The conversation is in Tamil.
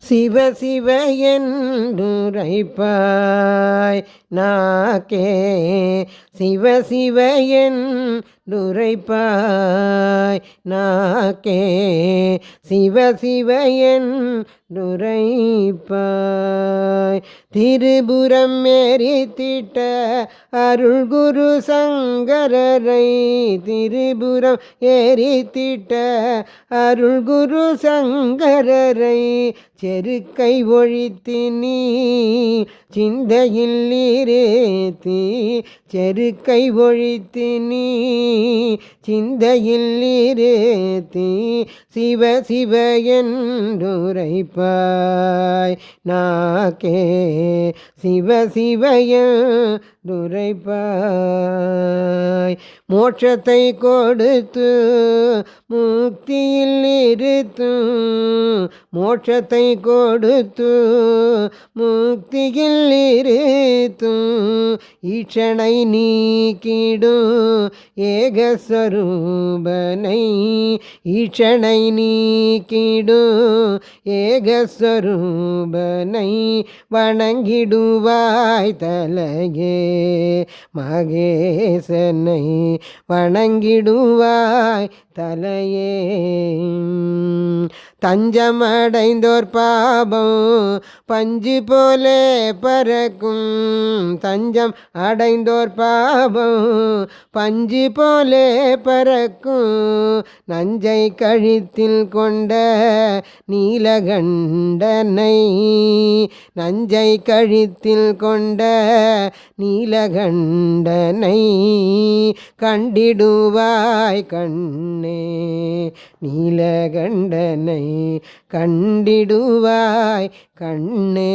சிவ சிவ என்றுரைப்பாய் நாக்கே சிவ சிவ என்றுரைப்பாய் நாக்கே சிவ சிவ என்றுரைப்பாய் திருபுரம் எரித்திட்ட அருள் குரு சங்கரரை திருபுரம் எரித்திட்ட அருள் குரு சங்கரரை செருக்கை ஒழித்து நீ சிந்தையில் இருத்தி செருக்கை ஒழித்து நீ சிந்தையில் இருத்தி சிவ சிவ என்றுரைப்பாய் நாக்கே சிவ சிவ என்றுரைப்பாய் மோட்சத்தை கொடுத்து முக்தியில் இருத்தும் மோட்சத்தை கொடுத்து முக்தியில் இருத்தும் ஈஷனை நீக்கிடும் ஏகஸ்வரூபனை ஈஷனை நீக்கிடும் ஏகஸ்வரூபனை வணங்கிடுவாய் தலையே மகேசனை வணங்கிடுவாய் தலையே தஞ்சமடைந்தோர் பாபம் பஞ்சு போலே பறக்கும் தஞ்சம் அடைந்தோர் பாபம் பஞ்சு போலே பறக்கும் நஞ்சை கழுத்தில் கொண்ட நீலகண்டனை நஞ்சை கழுத்தில் கொண்ட நீலகண்டனை கண்டிடுவாய் கண்ணே நீலகண்டனை கண்டிடுவாய் கண்ணே.